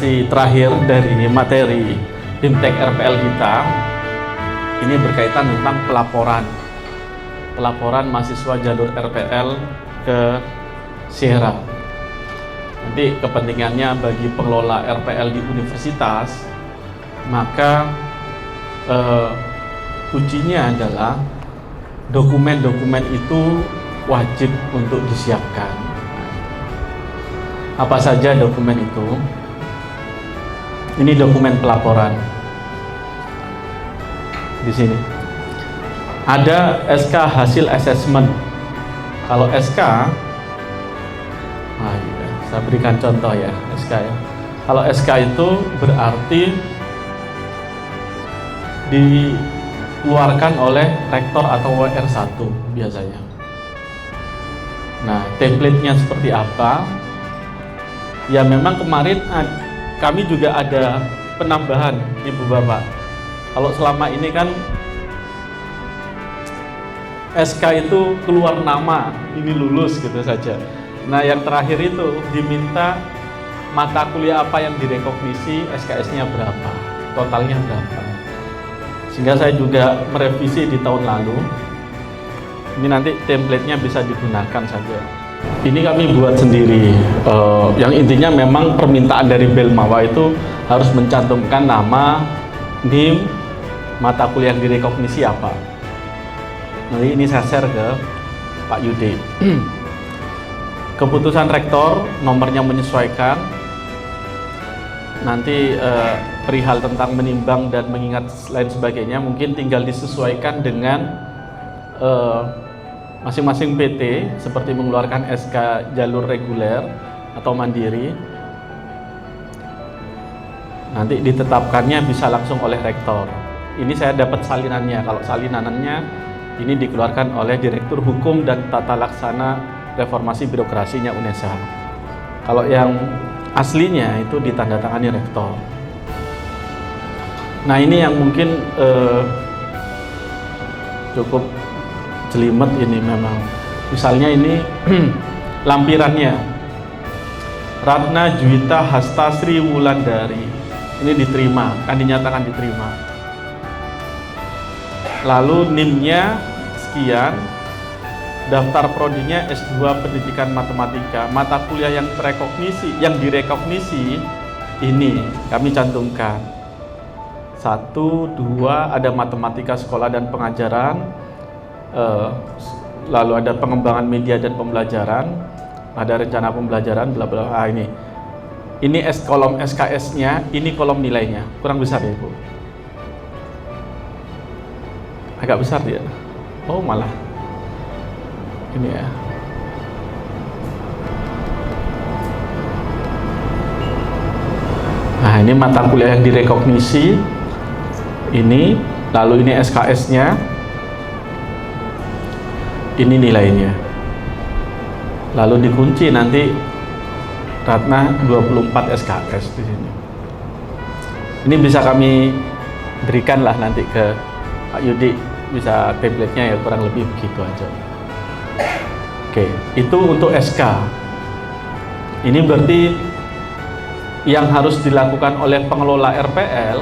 sesi terakhir dari materi BIMTEK RPL kita. Ini berkaitan tentang pelaporan mahasiswa jalur RPL ke Sierra. Nanti kepentingannya bagi pengelola RPL di universitas, maka kuncinya adalah dokumen-dokumen itu wajib untuk disiapkan. Apa saja dokumen itu? Ini dokumen pelaporan. Di sini ada SK hasil assessment. Kalau SK, saya berikan contoh ya, SK ya. Kalau SK itu berarti dikeluarkan oleh rektor atau WR1 biasanya. Nah, template-nya seperti apa? Ya memang kemarin kami juga ada penambahan, Ibu Bapak. Kalau selama ini kan SK itu keluar nama, ini lulus gitu saja. Nah, yang terakhir itu diminta mata kuliah apa yang direkognisi, SKS-nya berapa, totalnya berapa. Sehingga saya juga merevisi di tahun lalu. Ini nanti template-nya bisa digunakan saja. Ini kami buat sendiri. Yang intinya memang permintaan dari Belmawa itu harus mencantumkan nama, NIM, mata kuliah yang direkognisi apa. Nanti ini saya share ke Pak Yudi. Keputusan rektor, nomornya menyesuaikan. Nanti perihal tentang menimbang dan mengingat lain sebagainya mungkin tinggal disesuaikan dengan masing-masing PT, seperti mengeluarkan SK jalur reguler atau mandiri. Nanti ditetapkannya bisa langsung oleh rektor. Ini saya dapat salinannya. Kalau salinannya ini dikeluarkan oleh Direktur Hukum dan Tata Laksana Reformasi Birokrasinya UNESA. Kalau yang aslinya itu ditandatangani rektor. Nah, ini yang mungkin cukup jelimet ini memang. Misalnya ini lampirannya Ratna Juwita Hasta Sri Wulandari. Ini diterima, kan dinyatakan diterima. Lalu NIM-nya sekian, daftar prodinya S2 Pendidikan Matematika, mata kuliah yang direkognisi ini kami cantumkan. 1, 2 ada matematika sekolah dan pengajaran, lalu ada pengembangan media dan pembelajaran, ada rencana pembelajaran, bla bla. Ini kolom SKS-nya, ini kolom nilainya. Kurang besar ya, Bu? Agak besar dia. Oh, malah ini ya. Nah, ini mata kuliah yang direkognisi. Ini, lalu ini SKS-nya. Ini nilainya. Lalu dikunci nanti Ratna 24 SKS di sini. Ini bisa kami berikan lah nanti ke Pak Yudi, bisa template-nya ya, kurang lebih begitu aja. Oke, itu untuk SK. Ini berarti yang harus dilakukan oleh pengelola RPL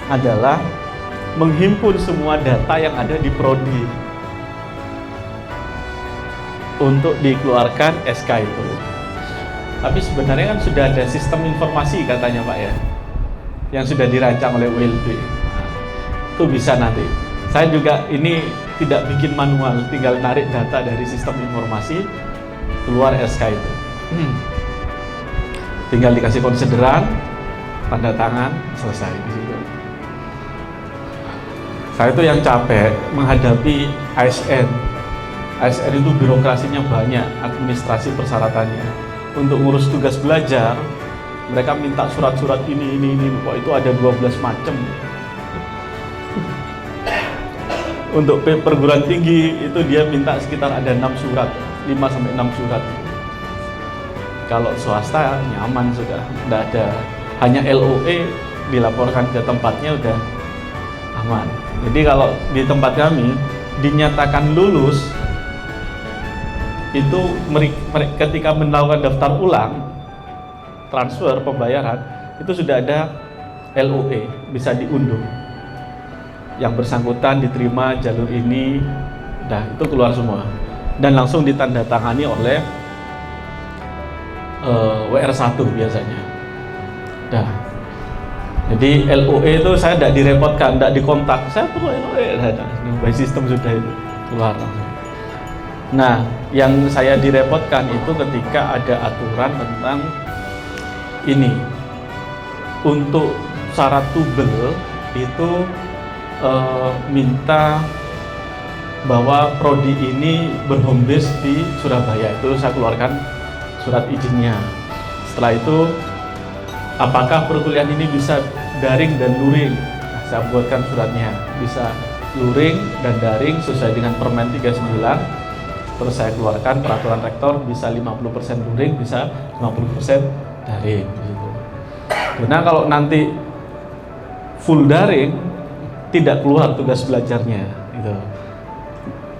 adalah menghimpun semua data yang ada di prodi untuk dikeluarkan SK itu. Tapi sebenarnya kan sudah ada sistem informasi katanya Pak ya, yang sudah dirancang oleh ULB. Itu bisa nanti. Saya juga ini tidak bikin manual, tinggal narik data dari sistem informasi, keluar SK itu. Tinggal dikasih konsideran, tanda tangan, selesai di situ. Saya itu yang capek menghadapi ASN. ASN itu birokrasinya banyak, administrasi persyaratannya. Untuk ngurus tugas belajar, mereka minta surat-surat ini. Wah, itu ada 12 macam. Untuk perguruan tinggi itu dia minta sekitar ada 6 surat, 5-6 surat. Kalau swasta nyaman sudah, tidak ada, hanya LOE dilaporkan ke tempatnya udah aman. Jadi kalau di tempat kami dinyatakan lulus itu ketika melakukan daftar ulang, transfer pembayaran itu sudah ada LOE, bisa diunduh. Yang bersangkutan diterima jalur ini, itu keluar semua dan langsung ditandatangani oleh WR1 biasanya. Jadi LOE itu saya tidak direpotkan, tidak dikontak, saya perlu LOE, by system sudah itu keluar. Nah, yang saya direpotkan itu ketika ada aturan tentang ini, untuk syarat tubel itu minta bahwa prodi ini berhome base di Surabaya. Itu saya keluarkan surat izinnya. Setelah itu, apakah perkuliahan ini bisa daring dan luring? Nah, saya buatkan suratnya, bisa luring dan daring sesuai dengan Permen 39. Terus saya keluarkan peraturan rektor, bisa 50% luring, bisa 50% daring gitu. Nah, kalau nanti full daring, tidak keluar tugas belajarnya gitu.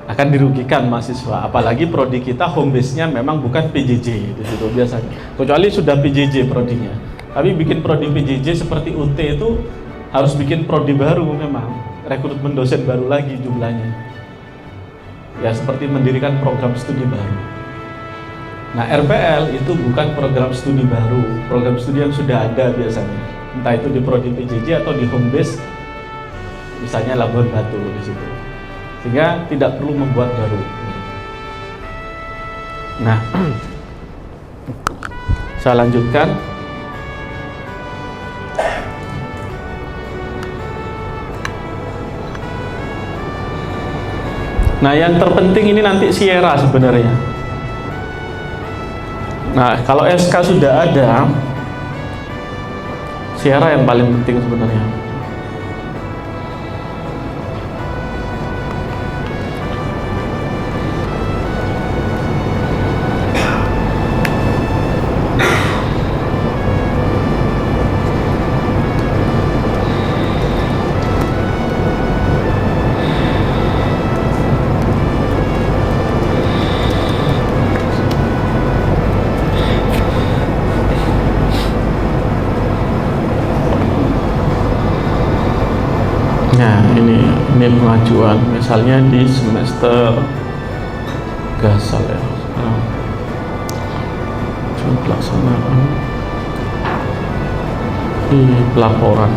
Akan dirugikan mahasiswa, apalagi prodi kita home base-nya memang bukan PJJ di situ biasanya. Kecuali sudah PJJ prodinya. Tapi bikin prodi PJJ seperti UT itu harus bikin prodi baru memang, rekrutmen dosen baru lagi jumlahnya. Ya seperti mendirikan program studi baru. Nah, RPL itu bukan program studi baru, program studi yang sudah ada biasanya. Entah itu di prodi PJJ atau di home base, misalnya Labuan Batu di situ. Sehingga tidak perlu membuat baru. Nah, saya lanjutkan. Nah, yang terpenting ini nanti Sierra sebenarnya. Nah, kalau SK sudah ada, Sierra yang paling penting sebenarnya. Nah, ini pengajuan misalnya di semester gasal ya. Cuma pelaksanaan di pelaporan.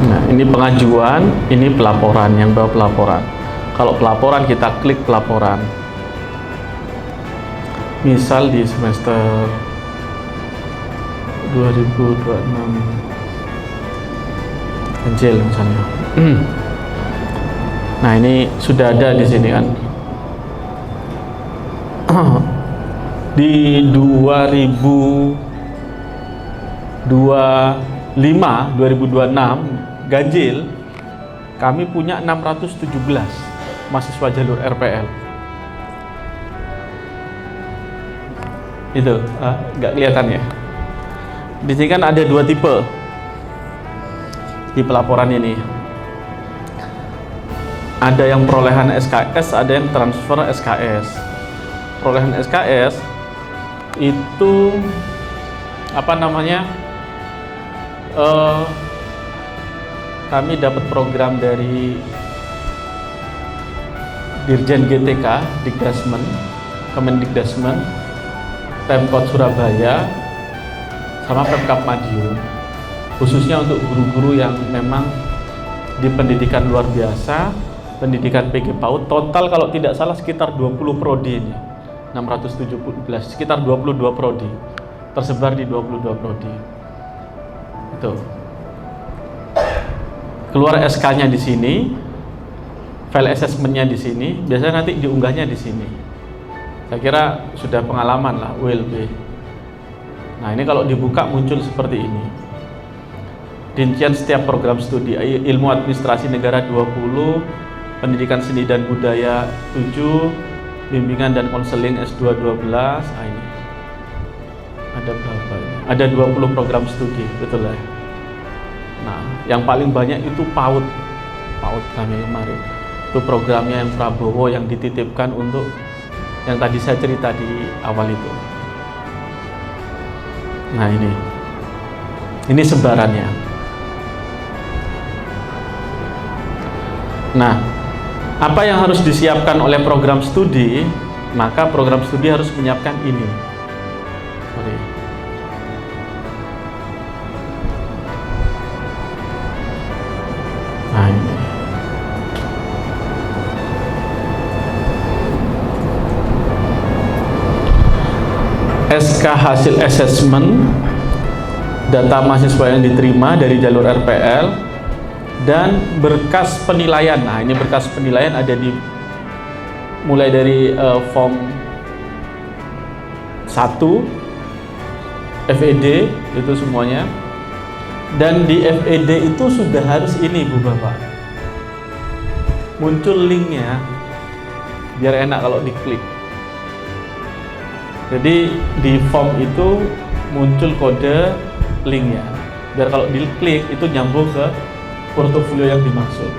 Nah, ini pengajuan, ini pelaporan, yang bawa pelaporan. Kalau pelaporan kita klik pelaporan. Misal di semester 2026 Ganjil misalnya. Nah, ini sudah ada di sini kan. Di 2026 ganjil kami punya 617 mahasiswa jalur RPL. Itu nggak kelihatan ya. Di sini kan ada dua tipe di pelaporan ini. Ada yang perolehan SKS, ada yang transfer SKS. Perolehan SKS itu kami dapat program dari Dirjen GTK, Dikdasmen, Kemendikdasmen, Pemkot Surabaya, sama Pemkab Madiun. Khususnya untuk guru-guru yang memang di pendidikan luar biasa, pendidikan PG PAUD, total kalau tidak salah sekitar 20 prodi ini, 617, sekitar 22 prodi, tersebar di 22 prodi. Itu. Keluar SK-nya di sini, file assessment-nya di sini, biasanya nanti diunggahnya di sini. Saya kira sudah pengalaman lah ULB. Nah, ini kalau dibuka muncul seperti ini. Rincian setiap program studi, ilmu administrasi negara 20, pendidikan seni dan budaya 7, bimbingan dan konseling S2 12. Nah, ini ada berapa ini? Ada 20 program studi, betul ya. Nah, yang paling banyak itu PAUD kami kemarin. Itu programnya yang Prabowo yang dititipkan untuk yang tadi saya cerita di awal itu. Nah ini sebarannya. Nah, apa yang harus disiapkan oleh program studi? Maka program studi harus menyiapkan ini. Sorry. Nah, ini. SK hasil assessment, data mahasiswa yang diterima dari jalur RPL, dan berkas penilaian. Nah, ini berkas penilaian ada di mulai dari form 1, FED, itu semuanya. Dan di FED itu sudah harus ini Bu Bapak, muncul linknya, biar enak kalau diklik. Jadi di form itu muncul kode linknya, biar kalau diklik itu nyambung ke portofolio yang dimaksud.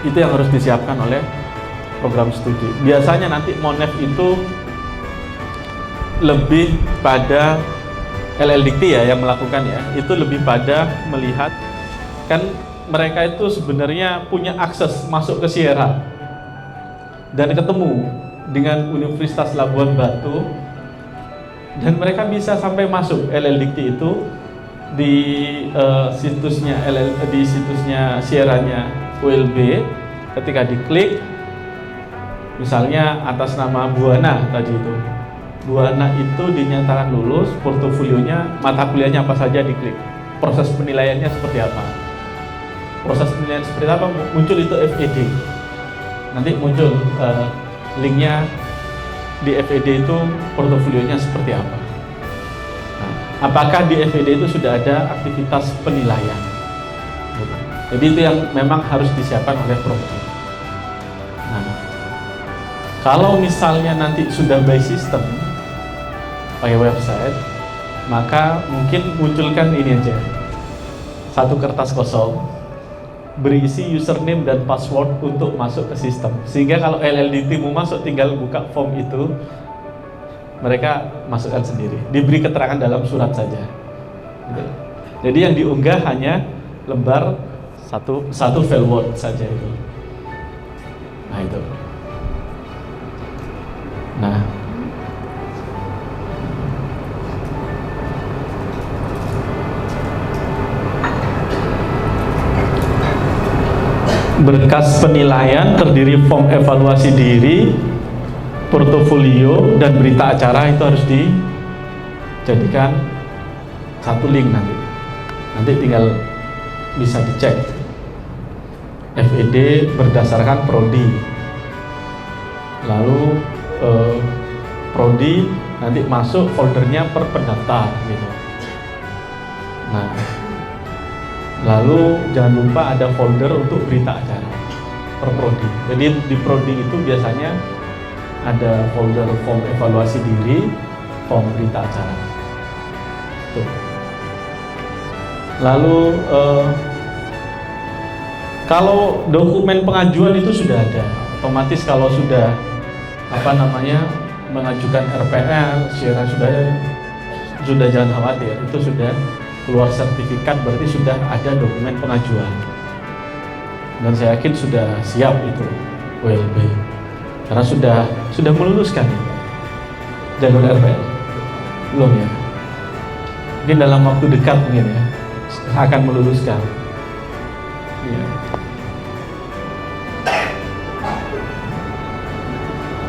Itu yang harus disiapkan oleh program studi. Biasanya nanti Monef itu lebih pada LLDikti ya yang melakukan ya, itu lebih pada melihat, kan mereka itu sebenarnya punya akses masuk ke Sierra dan ketemu dengan Universitas Labuan Batu, dan mereka bisa sampai masuk LLDikti itu di situsnya Sierra-nya ULB. Ketika diklik, misalnya atas nama Buana tadi itu, Buana itu dinyatakan lulus, portofolionya, mata kuliahnya apa saja diklik, proses penilaiannya seperti apa, muncul itu FED, nanti muncul linknya di FED itu portofolionya seperti apa. Nah, apakah di FED itu sudah ada aktivitas penilaian? Jadi itu yang memang harus disiapkan oleh program. Nah, kalau misalnya nanti sudah by system pakai website, maka mungkin munculkan ini aja, satu kertas kosong berisi username dan password untuk masuk ke sistem, sehingga kalau LLDT mau masuk tinggal buka form itu, mereka masukkan sendiri, diberi keterangan dalam surat saja. Jadi yang diunggah hanya lembar satu file Word saja itu. Nah itu. Nah, berkas penilaian terdiri form evaluasi diri, portofolio, dan berita acara itu harus dijadikan satu link nanti. Nanti tinggal bisa dicek. FED berdasarkan prodi. Lalu prodi nanti masuk foldernya per pendaftar gitu. Nah, lalu jangan lupa ada folder untuk berita acara per prodi. Jadi di prodi itu biasanya ada folder form evaluasi diri, form berita acara. Tuh. Lalu kalau dokumen pengajuan itu sudah ada, otomatis kalau sudah mengajukan RPL, Sierra sudah jangan khawatir, itu sudah keluar sertifikat, berarti sudah ada dokumen pengajuan. Dan saya yakin sudah siap itu ULB, karena sudah meluluskan ya. Jalur RPL belum ya? Mungkin dalam waktu dekat mungkin ya akan meluluskan. Ya.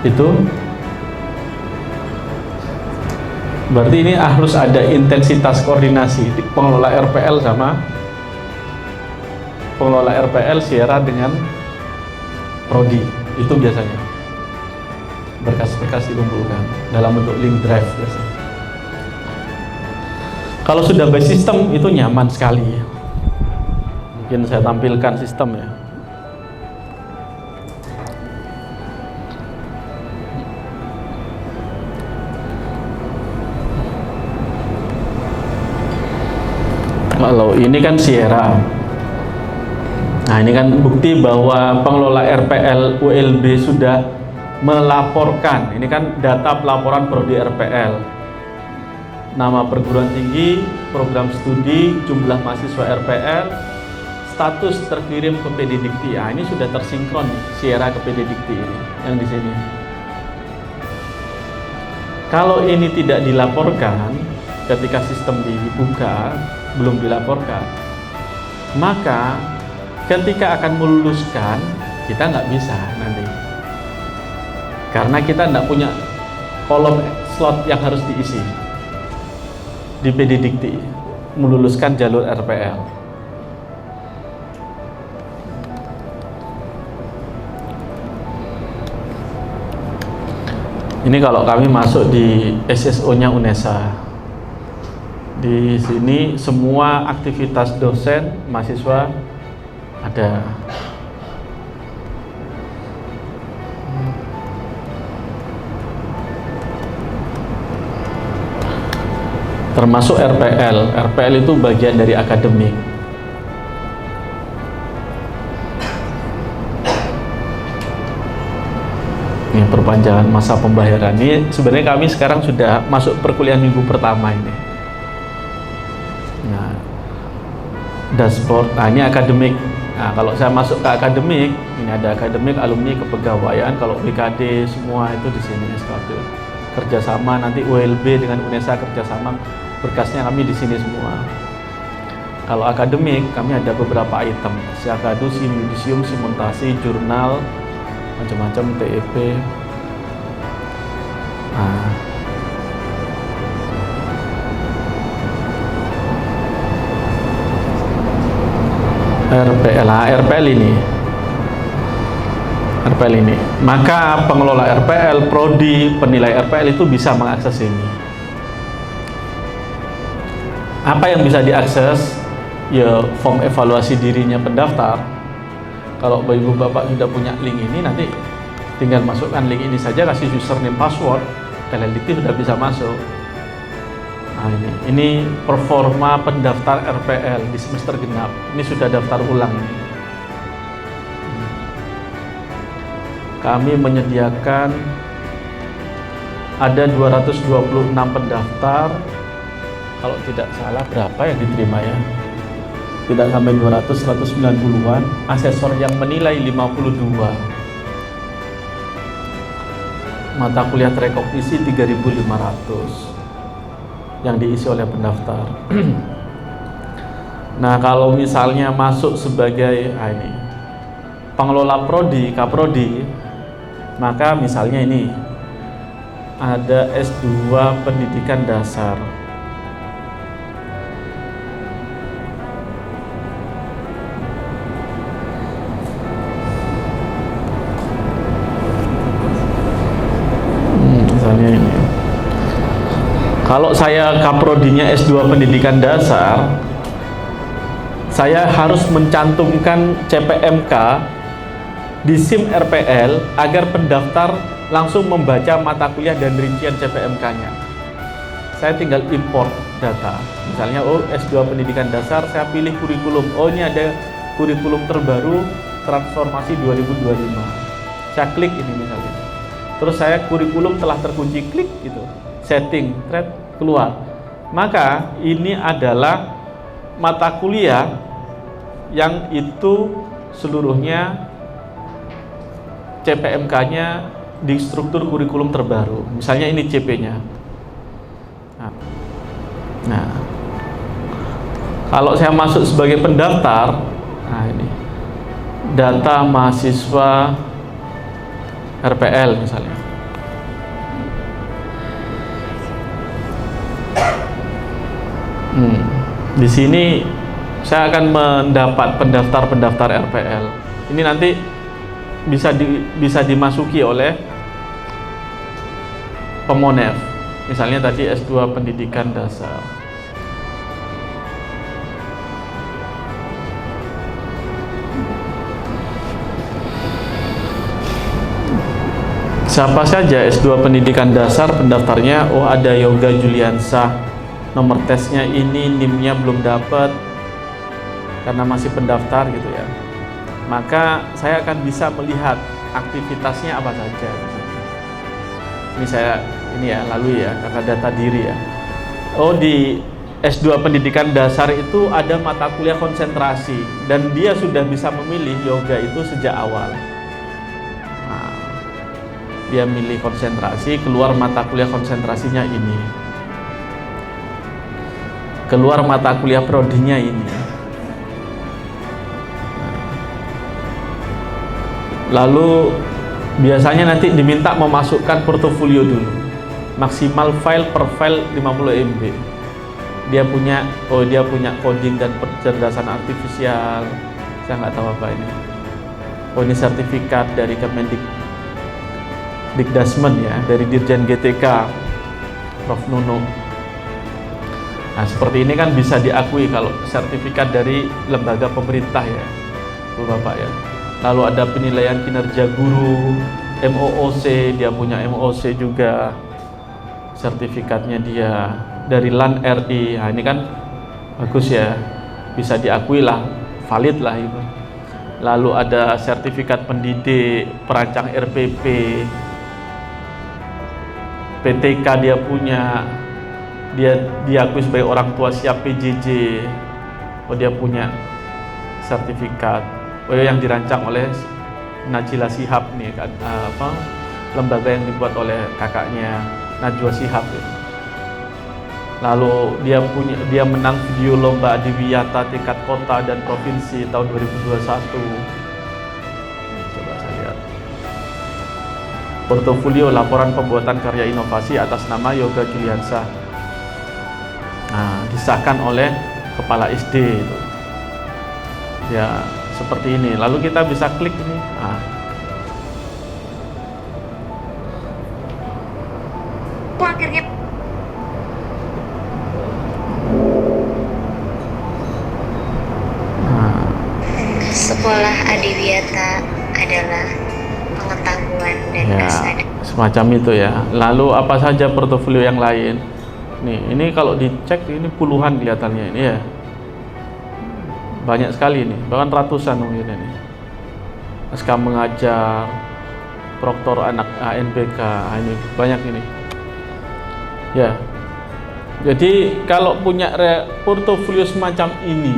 Itu berarti ini harus ada intensitas koordinasi pengelola RPL sama pengelola RPL Sierra dengan prodi. Itu biasanya berkas-berkas dikumpulkan dalam bentuk link drive biasanya. Kalau sudah by system itu nyaman sekali. Mungkin saya tampilkan sistem ya. Kalau ini kan Sierra. Nah, ini kan bukti bahwa pengelola RPL ULB sudah melaporkan. Ini kan data pelaporan prodi RPL. nama perguruan tinggi, program studi, jumlah mahasiswa RPL, status terkirim ke PD Dikti. Ini sudah tersinkron Sierra ke PD Dikti ini, yang di sini. Kalau ini tidak dilaporkan ketika sistem dibuka, belum dilaporkan, maka ketika akan meluluskan kita nggak bisa nanti, karena kita nggak punya kolom slot yang harus diisi di PD Dikti meluluskan jalur RPL. Ini kalau kami masuk di SSO-nya UNESA. Di sini semua aktivitas dosen, mahasiswa ada. Termasuk RPL. RPL itu bagian dari akademik. Ini perpanjangan masa pembayaran. Ini sebenarnya kami sekarang sudah masuk perkuliahan minggu pertama ini. Nah, dashboard. Nah, ini akademik. Nah, kalau saya masuk ke akademik, ini ada akademik, alumni, kepegawaian. Kalau BKD semua itu di sini SKD. Kerjasama nanti ULB dengan UNESA kerjasama, berkasnya kami di sini semua. Kalau akademik, kami ada beberapa item: Siakadu, Simyudisium, Simultasi, jurnal, macam-macam, TEP. Nah, RPL ini. Maka pengelola RPL, prodi, penilai RPL itu bisa mengakses ini. Apa yang bisa diakses? Ya, form evaluasi dirinya pendaftar. Kalau ibu bapak sudah punya link ini, nanti tinggal masukkan link ini saja, kasih username password, kalian dikti sudah bisa masuk. Nah, ini performa pendaftar RPL di semester genap. Ini sudah daftar ulang ini. Kami menyediakan ada 226 pendaftar. Kalau tidak salah berapa yang diterima ya? Tidak sampai 200, 190-an. Asesor yang menilai 52. Mata kuliah terekognisi 3.500 yang diisi oleh pendaftar. Nah, kalau misalnya masuk sebagai ini pengelola prodi, kaprodi, maka misalnya ini ada S2 pendidikan dasar. Misalnya ini. Kalau saya kaprodinya S2 pendidikan dasar, saya harus mencantumkan CPMK di SIM RPL agar pendaftar langsung membaca mata kuliah dan rincian CPMK-nya. Saya tinggal import data. Misalnya, S2 pendidikan dasar, saya pilih kurikulum. Ini ada kurikulum terbaru transformasi 2025. Saya klik ini misalnya. Terus saya kurikulum telah terkunci, klik gitu. Setting, thread, keluar. Maka ini adalah mata kuliah yang itu seluruhnya CPMK-nya di struktur kurikulum terbaru. Misalnya ini CP-nya. Nah, kalau saya masuk sebagai pendaftar, nah ini data mahasiswa RPL misalnya. Di sini saya akan mendapat pendaftar RPL. Ini nanti bisa dimasuki oleh pemonef. Misalnya tadi S2 pendidikan dasar. Siapa saja S2 pendidikan dasar pendaftarnya? Ada Yoga Juliansah. Nomor tesnya ini, NIM-nya belum dapat karena masih pendaftar gitu ya. Maka saya akan bisa melihat aktivitasnya apa saja. Ini saya lalui ya, karena data diri ya. Oh, di S2 pendidikan dasar itu ada mata kuliah konsentrasi dan dia sudah bisa memilih yoga itu sejak awal. Nah, dia milih konsentrasi, keluar mata kuliah konsentrasinya ini, keluar mata kuliah prodinya ini. Lalu biasanya nanti diminta memasukkan portofolio dulu, maksimal file per file 50 MB. Dia punya coding dan kecerdasan artifisial. Saya nggak tahu apa ini. Oh, ini sertifikat dari Dikdasmen ya, dari Dirjen GTK Prof Nuno. Nah, seperti ini kan bisa diakui kalau sertifikat dari lembaga pemerintah ya, Bu Bapak ya. Lalu ada penilaian kinerja guru, MOOC, dia punya MOOC juga, sertifikatnya dia dari LAN RI. Nah, ini kan bagus ya, bisa diakui lah, valid lah itu. Lalu ada sertifikat pendidik, perancang RPP, PTK dia punya, dia diakui sebagai orang tua siap PJJ. Oh, dia punya sertifikat. Oh, yang dirancang oleh Najila Shihab nih kan, lembaga yang dibuat oleh kakaknya Najwa Shihab ya. Lalu dia menang video lomba Adiwiyata tingkat kota dan provinsi tahun 2021. Coba saya lihat. Portofolio laporan pembuatan karya inovasi atas nama Yoga Juliansah. Nah, disahkan oleh kepala SD itu. Ya, seperti ini. Lalu kita bisa klik ini. Nah. Akhirnya sekolah Adiwiyata adalah pengetahuan dan ya, kesadaran. semacam itu ya. Lalu apa saja portofolio yang lain? Nih, ini kalau dicek ini puluhan kelihatannya ini ya. Banyak sekali nih, bahkan ratusan mungkin ini. SK mengajar, proktor anak ANBK, ini banyak ini. Ya. Jadi kalau punya portofolio semacam ini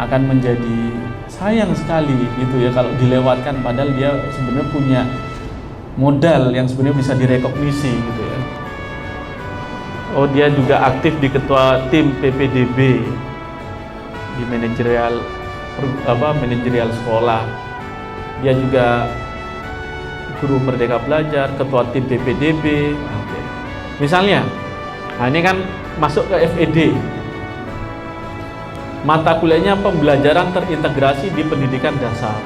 akan menjadi sayang sekali gitu ya kalau dilewatkan, padahal dia sebenarnya punya modal yang sebenarnya bisa direkognisi gitu ya. Oh, dia juga aktif di ketua tim PPDB di manajerial sekolah. Dia juga guru Merdeka Belajar, ketua tim PPDB. Oke. Misalnya, nah ini kan masuk ke FED. Mata kuliahnya pembelajaran terintegrasi di pendidikan dasar.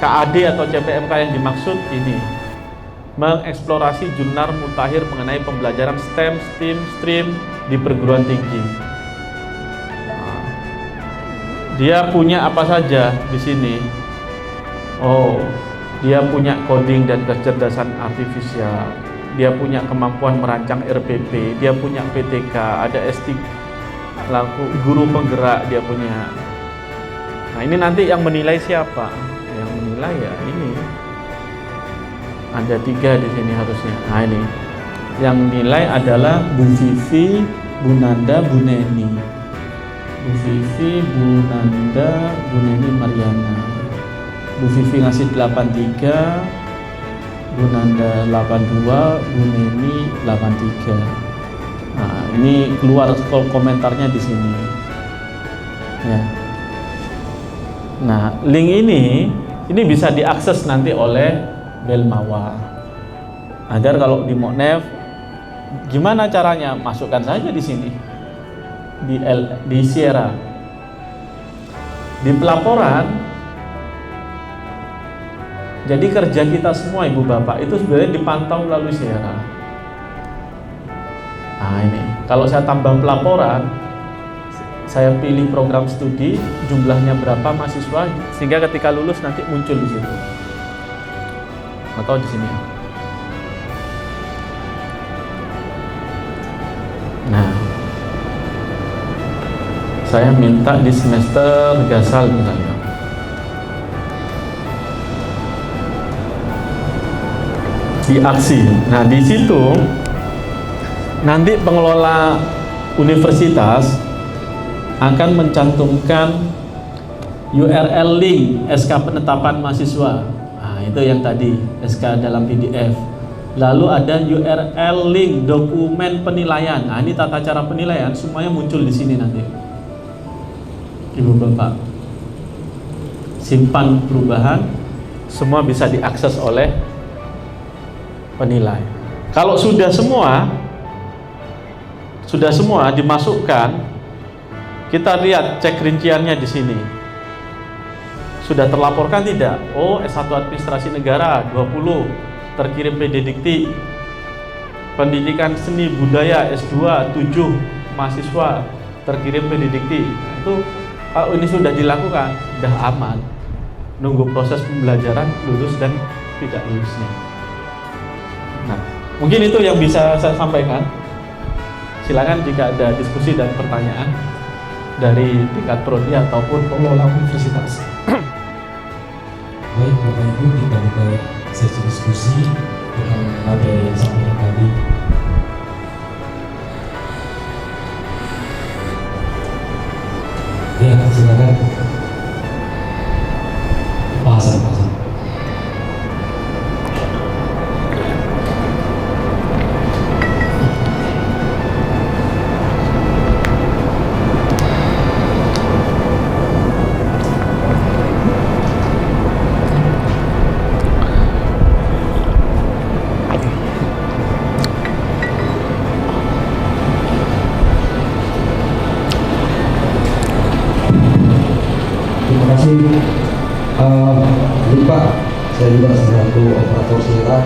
KAD atau CPMK yang dimaksud ini mengeksplorasi jurnal mutakhir mengenai pembelajaran STEM, STEAM, STREAM di perguruan tinggi. Nah, dia punya apa saja di sini? Oh, dia punya coding dan kecerdasan artifisial. Dia punya kemampuan merancang RPP. Dia punya PTK. Ada S3. Lalu guru penggerak dia punya. Nah, ini nanti yang menilai siapa? Yang menilai ya ini. Ada 3 di sini harusnya. Nah, ini yang nilai adalah Bu Vivi, Bu Nanda, Bu Neni. Bu Vivi, Bu Nanda, Bu Neni Mariana. Bu Vivi ngasih 83, Bu Nanda 82, Bu Neni 83. Nah, ini keluar komentarnya di sini. Ya. Nah, link ini bisa diakses nanti oleh Belmawa. Agar kalau di Moknev, gimana caranya? Masukkan saja di sini. Di Sierra. Di pelaporan. Jadi kerja kita semua Ibu Bapak itu sebenarnya dipantau melalui Sierra. Nah, ini kalau saya tambah pelaporan, saya pilih program studi, jumlahnya berapa mahasiswa, sehingga ketika lulus nanti muncul di situ atau di sini. Nah, saya minta di semester Gasal misalnya. Di aksi. Nah, di situ nanti pengelola universitas akan mencantumkan URL link SK penetapan mahasiswa. Nah, itu yang tadi SK dalam PDF. Lalu ada URL link dokumen penilaian. Nah, ini tata cara penilaian semuanya muncul di sini nanti. Ibu Bapak, simpan perubahan semua bisa diakses oleh penilai. Kalau sudah semua dimasukkan, kita lihat cek rinciannya di sini. Sudah terlaporkan tidak? Oh, S1 Administrasi Negara 20, terkirim PD Dikti. Pendidikan Seni Budaya S2 7 mahasiswa, terkirim PD Dikti. Itu kalau ini sudah dilakukan, sudah aman. Nunggu proses pembelajaran lulus dan tidak lulusnya. Nah, mungkin itu yang bisa saya sampaikan. Silakan jika ada diskusi dan pertanyaan dari tingkat prodi ataupun pengelola universitas. Baik, Bapak Ibu, kita buka sesi diskusi dengan materi yang disampaikan tadi. Ya, silakan. Pak Hasan. Jadi Pak, saya juga selaku operator siaran.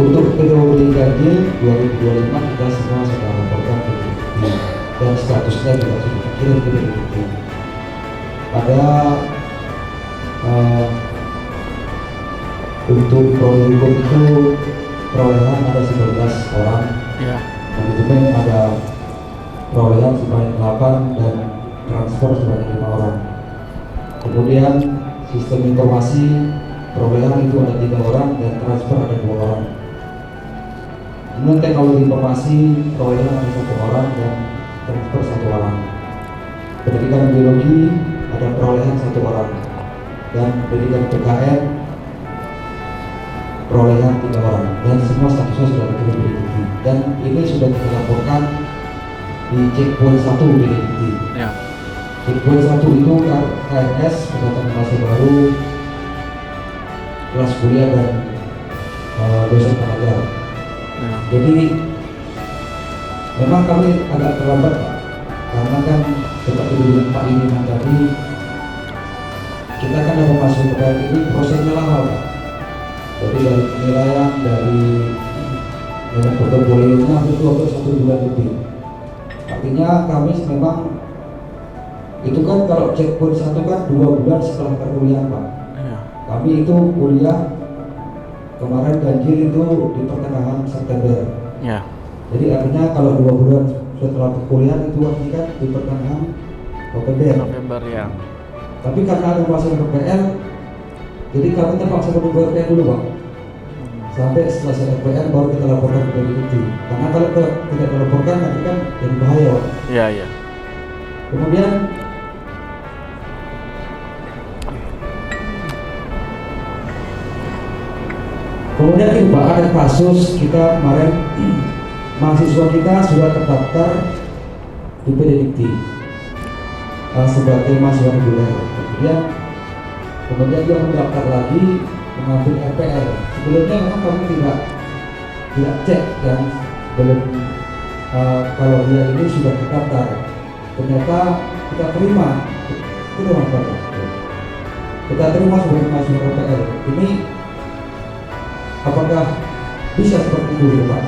Untuk PDOD ganjil 2025 kita semua sudah laporkan ke BPD dan statusnya juga sudah dikirim ke BPD. Ada untuk prodi hukum itu perolehan ada 19 orang. Ya. Manajemen ada perolehan sebanyak 8 dan transfer sebanyak 5 orang. Kemudian sistem informasi perolehan itu ada 3 orang dan transfer ada 2 orang. Kemudian teknologi informasi perolehan ada 1 orang dan transfer 1 orang. Pendidikan biologi ada perolehan 1 orang dan pendidikan PKN perolehan 3 orang dan semua statusnya sudah dikirim dan ini sudah dilaporkan di checkpoint 1 BDIT. Ya. Checkpoint 1 itu KNS pendatang mahasiswa baru, kelas kuliah dan dosen pengajar. Ya. Jadi memang kami agak terlambat Pak, karena kan seperti dibilang Pak ini tadi, kita kan ada masuk ke ini prosesnya lama Pak. Jadi dari penilaian, dari portofolionya itu hampir 1 bulan lebih. Artinya kami memang itu kan kalau checkpoint 1 kan 2 bulan setelah perkuliahan Pak. Ya. Kami itu kuliah kemarin ganjil itu di pertengahan September. Ya. Jadi artinya kalau 2 bulan setelah perkuliahan itu artinya kan di pertengahan November ya. Tapi karena ada masalah PPL, jadi kami terpaksa menunggu RPN dulu Pak. Sampai selesai RPN baru kita laporkan ke BPD. Karena kalau tidak dilaporkan nanti kan jadi bahaya Pak. Iya, iya. Kemudian itu Pak, ada kasus kita kemarin mahasiswa kita sudah terdaftar di PD Dikti sebagai mahasiswa reguler. Kemudian dia mendaftar lagi mengambil RPL. Sebelumnya memang kami tidak cek dan belum kalau dia ini sudah terdaftar. Ternyata kita terima sebagai mahasiswa RPL. Ini apakah bisa seperti itu Pak?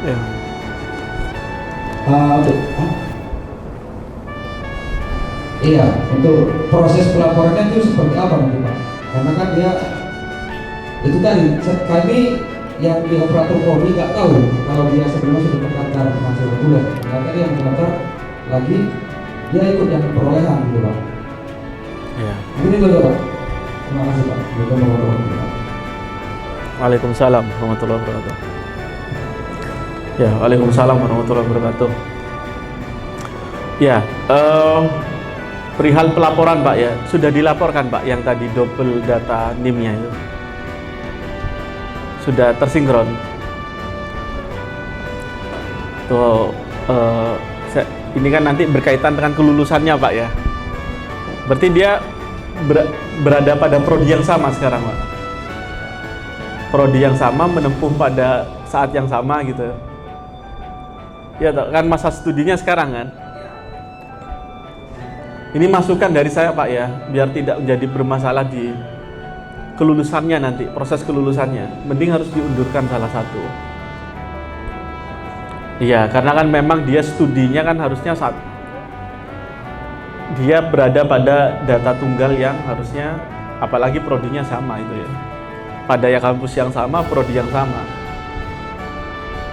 Ya. Iya, untuk proses pelaporannya itu seperti apa nanti Pak? Karena kan dia itu tadi kami yang di operator prodi nggak tahu kalau dia sebelumnya sudah terdaftar mahasiswa reguler. Karena dia yang terdaftar lagi dia ikut yang perolehan gitu Pak. Ya. Mungkin itu Pak. Terima kasih Pak. Waalaikumsalam warahmatullahi wabarakatuh. Ya, waalaikumsalam warahmatullahi wabarakatuh. Ya, perihal pelaporan Pak ya, sudah dilaporkan Pak yang tadi double data NIM-nya itu. Sudah tersinkron. Tuh, ini kan nanti berkaitan dengan kelulusannya Pak ya. Berarti dia berada pada prodi yang sama sekarang Pak. Prodi yang sama, menempuh pada saat yang sama gitu. Ya kan masa studinya sekarang kan. Ini masukan dari saya Pak ya, biar tidak menjadi bermasalah di kelulusannya nanti, proses kelulusannya. Mending harus diundurkan salah satu. Iya, karena kan memang dia studinya kan harusnya satu. Dia berada pada data tunggal yang harusnya, apalagi prodinya sama itu ya. Pada ya kampus yang sama, prodi yang sama.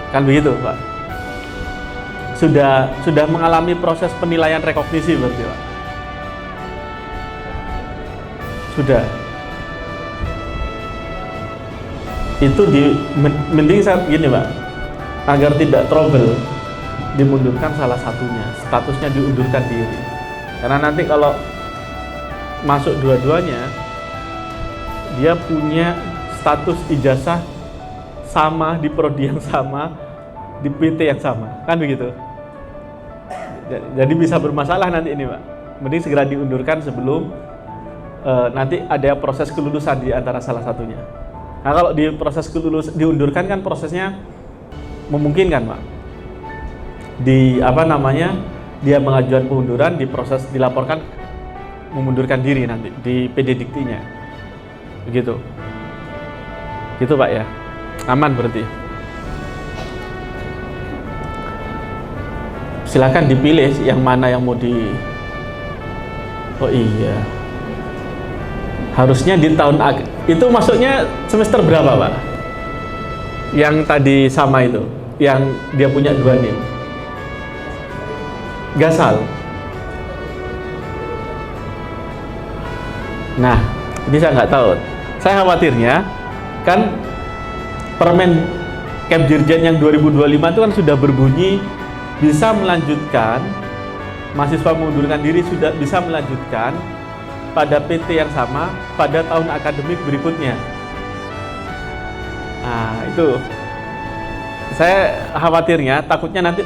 Kan begitu Pak. Sudah mengalami proses penilaian rekognisi berarti Pak. Sudah. Itu mending saya gini Pak, agar tidak trouble, dimundurkan salah satunya, statusnya diundurkan diri. Karena nanti kalau masuk dua-duanya, dia punya status ijazah sama di prodi yang sama, di PT yang sama, kan begitu. Jadi bisa bermasalah nanti ini Pak. Mending segera diundurkan sebelum nanti ada proses kelulusan di antara salah satunya. Nah kalau di proses diundurkan kan prosesnya memungkinkan Pak. Dia mengajukan pengunduran, diproses dilaporkan memundurkan diri nanti di PD Diktinya. Begitu. Gitu Pak ya. Aman berarti. Silakan dipilih yang mana yang mau di. Oh iya. Harusnya di tahun itu masuknya semester berapa Pak? Yang tadi sama itu, yang dia punya 2 NIM. Gasal. Nah, ini saya nggak tahu. Saya khawatirnya kan Permen Kepdirjen yang 2025 itu kan sudah berbunyi bisa melanjutkan, mahasiswa mengundurkan diri sudah bisa melanjutkan pada PT yang sama pada tahun akademik berikutnya. Nah, itu saya khawatirnya takutnya nanti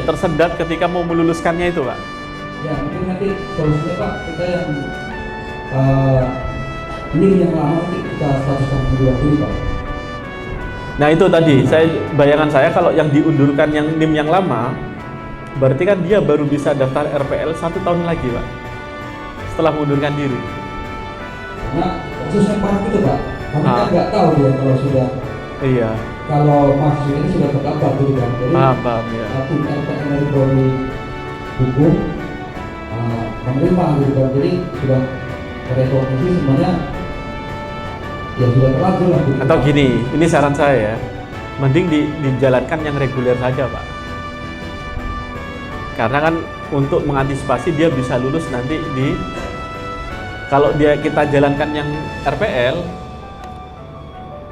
tersendat ketika mau meluluskannya itu Pak. Ya mungkin nanti solusinya Pak, kita yang NIM yang lama nanti kita statuskan mengundur diri Pak. Nah itu tadi, bayangan saya kalau yang diundurkan yang NIM yang lama, berarti kan dia baru bisa daftar RPL 1 tahun lagi Pak, setelah mengundurkan diri. Nah khususnya Pak itu Pak, kami kan nggak tahu dia kalau sudah. Iya. Kalau mahasiswa ini sudah terdaftar gitu kan, jadi paham ya. tim RPL dari Prodi Hukum menerima gitu kan, jadi sudah rekognisi sebenarnya ya sudah terlanjur lah. Gitu. Atau gini, ini saran saya ya, mending dijalankan yang reguler saja Pak. Karena kan untuk mengantisipasi dia bisa lulus nanti kalau kita jalankan yang RPL,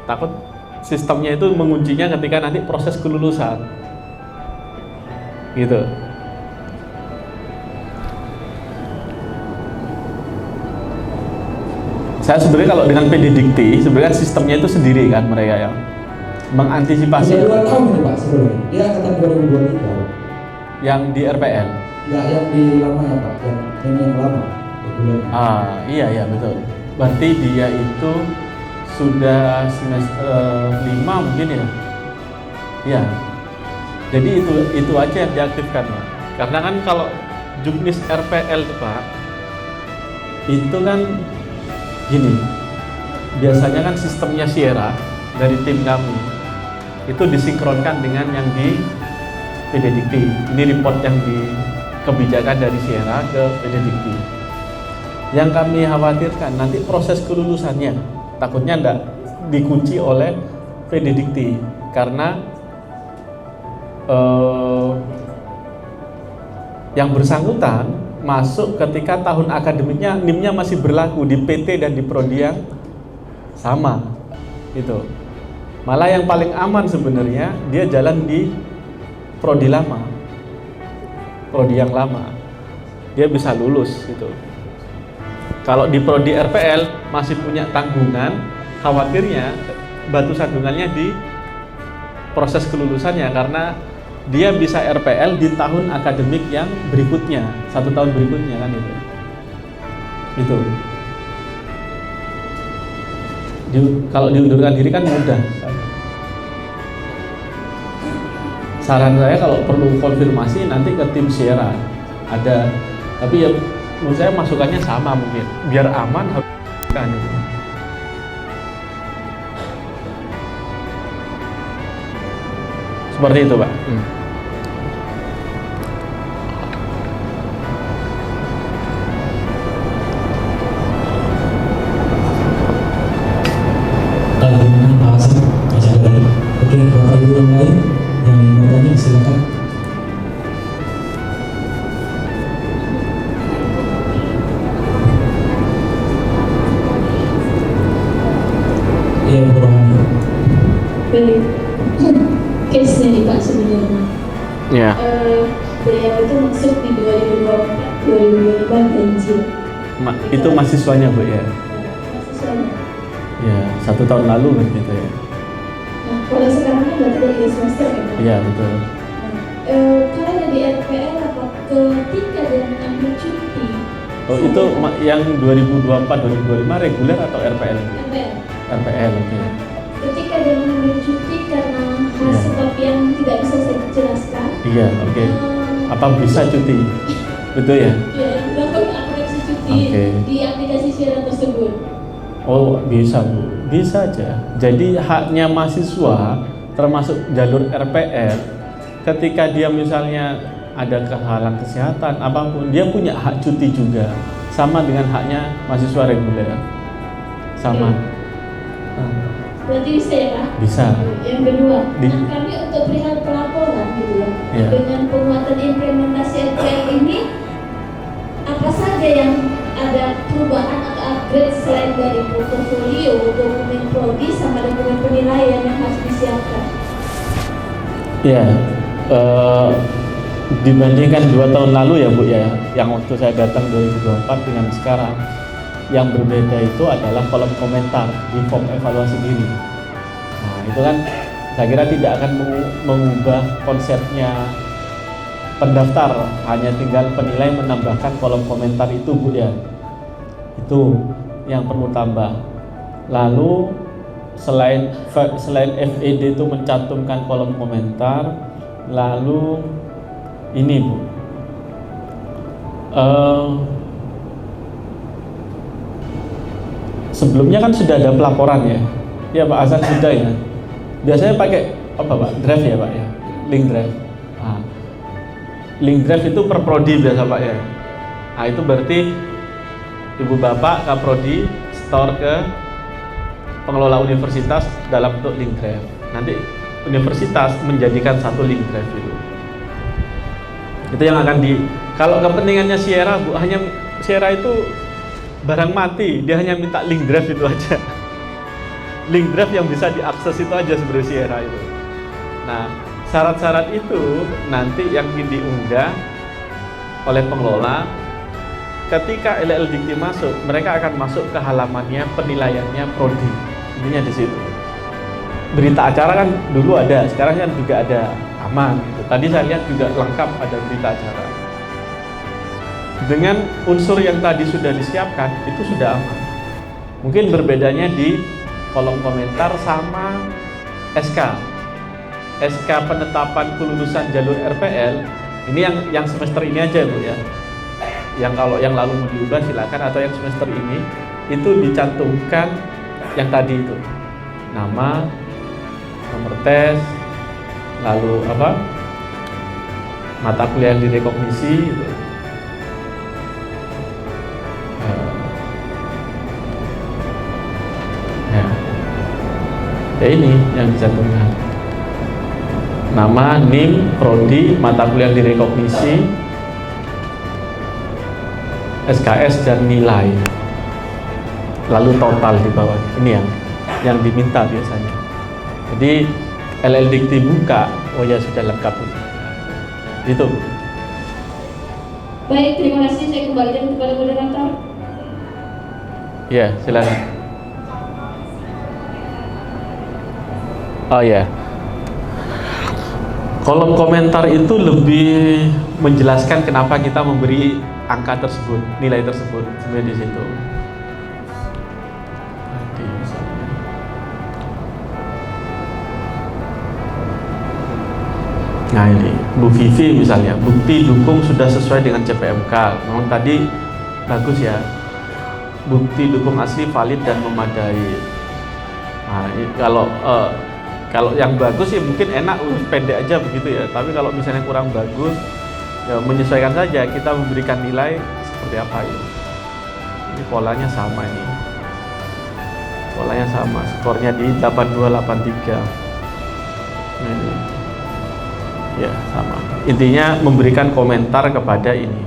takut sistemnya itu menguncinya ketika nanti proses kelulusan gitu. Saya sebenarnya kalau dengan PD Dikti sebenarnya sistemnya itu sendiri kan mereka yang mengantisipasi. Sudah 2 tahun ini Pak sebelumnya, dia angkatan 2023 yang di RPL. Enggak, yang di lama ya Pak, yang lama. Iya betul. Berarti dia itu sudah semester 5 mungkin ya. Iya. Jadi itu aja yang diaktifkan Pak. Karena kan kalau juknis RPL itu Pak, itu kan gini. Biasanya kan sistemnya Sierra dari tim kami itu disinkronkan dengan yang di PD Dikti. Ini report yang di kebijakan dari Sierra ke PD Dikti. Yang kami khawatirkan nanti proses kelulusannya takutnya enggak dikunci oleh PD Dikti karena yang bersangkutan masuk ketika tahun akademiknya NIM-nya masih berlaku di PT dan di prodi yang sama Itu. Malah yang paling aman sebenarnya dia jalan di prodi lama. Prodi yang lama. Dia bisa lulus gitu. Kalau di prodi RPL masih punya tanggungan, khawatirnya batu sandungannya di proses kelulusannya karena dia bisa RPL di tahun akademik yang berikutnya, 1 tahun berikutnya kan itu. Itu. Kalau diundurkan diri kan mudah. Saran saya kalau perlu konfirmasi nanti ke tim Sierra ada, tapi ya menurut saya masukannya sama mungkin biar aman harus kan itu. Seperti itu Pak. Dengan Pak Hasan, masih ada lagi. Oke, Bapak Ibu yang lain yang ingin bertanya silakan. Iya, Bu Rohani. Baik, case-nya nih Pak sebenarnya. Ya. Beliau itu masuk di 2024, 2025 ganjil. Itu mahasiswanya Bu ya. Mahasiswanya. Ya, 1 tahun lalu begitu ya. Nah, kalau sekarang kan berarti dari semester kan Pak? Iya betul. Nah, kalau ada di RPL apa ketika dia mengambil cuti? Oh itu yang 2024-2025 reguler atau RPL? RPL. RPL, oke. Ketika dia mengambil cuti karena hal Iya. sebab yang tidak bisa saya jelaskan. Iya, oke. Apa bisa cuti? Betul ya? Ya, dilakukan aplikasi cuti Oke. di aplikasi Sierra tersebut. Oh bisa Bu, bisa aja. Jadi haknya mahasiswa termasuk jalur RPL, ketika dia misalnya ada kehalang kesehatan apapun, dia punya hak cuti juga, sama dengan haknya mahasiswa reguler, sama. Berarti bisa ya Pak? Bisa. Yang kedua, Di- nah kami untuk perihal pelaporan gitu ya, Iya. dengan penguatan implementasi RPL ini, apa saja yang ada perubahan atau upgrade selain dari portofolio, dokumen prodi sama dokumen penilaian yang harus disiapkan? Ya, dibandingkan 2 tahun lalu ya Bu ya, yang waktu saya datang 2024 dengan sekarang, yang berbeda itu adalah kolom komentar di form evaluasi diri. Nah itu kan saya kira tidak akan mengubah konsepnya pendaftar, hanya tinggal penilai menambahkan kolom komentar itu Bu ya. Itu yang perlu tambah. Lalu selain FED itu mencantumkan kolom komentar, lalu ini Bu, sebelumnya kan sudah ada pelaporan ya, ya Pak Hasan sudah ya. Biasanya pakai apa Pak? Drive ya Pak ya, link drive. Nah, link drive itu per prodi biasa Pak ya. Nah itu berarti Ibu Bapak Kaprodi store ke pengelola universitas dalam bentuk link drive. Nanti universitas menjadikan satu link drive itu. Itu yang akan kalau kepentingannya Sierra Bu, hanya Sierra itu barang mati, dia hanya minta link drive itu aja. Link drive yang bisa diakses itu aja sebenarnya Sierra itu. Nah, syarat-syarat itu nanti yang diunggah oleh pengelola. Ketika LL Dikti masuk, mereka akan masuk ke halamannya penilaiannya prodi. Intinya di situ. Berita acara kan dulu ada, sekarang kan juga ada, aman gitu. Tadi saya lihat juga lengkap ada berita acara. Dengan unsur yang tadi sudah disiapkan, itu sudah aman. Mungkin berbedanya di kolom komentar sama SK. SK penetapan kelulusan jalur RPL, ini yang semester ini aja Bu ya. Yang kalau yang lalu mau diubah silakan, atau yang semester ini itu dicantumkan yang tadi itu nama, nomor tes, lalu apa, mata kuliah yang direkognisi gitu. Ya ini yang dicantumkan, nama, NIM, prodi, mata kuliah yang direkognisi, SKS dan nilai, lalu total di bawah. Ini yang diminta biasanya. Jadi LLDikti buka, oh ya sudah lengkap ini. Itu. Baik, terima kasih. Saya kembalikan kepada moderator. Ya, silakan. Oh ya. Kolom komentar itu lebih menjelaskan kenapa kita memberi angka tersebut, nilai tersebut sebenarnya di situ. Nah ini Bu Vivi misalnya, bukti dukung sudah sesuai dengan CPMK. Memang tadi bagus ya, bukti dukung asli valid dan memadai. Nah ini kalau yang bagus sih mungkin enak pendek aja begitu ya. Tapi kalau misalnya kurang bagus, ya menyesuaikan saja. Kita memberikan nilai seperti apa itu. Ini polanya sama ini. Polanya sama. Skornya di 8283. Ini. Ya sama. Intinya memberikan komentar kepada ini.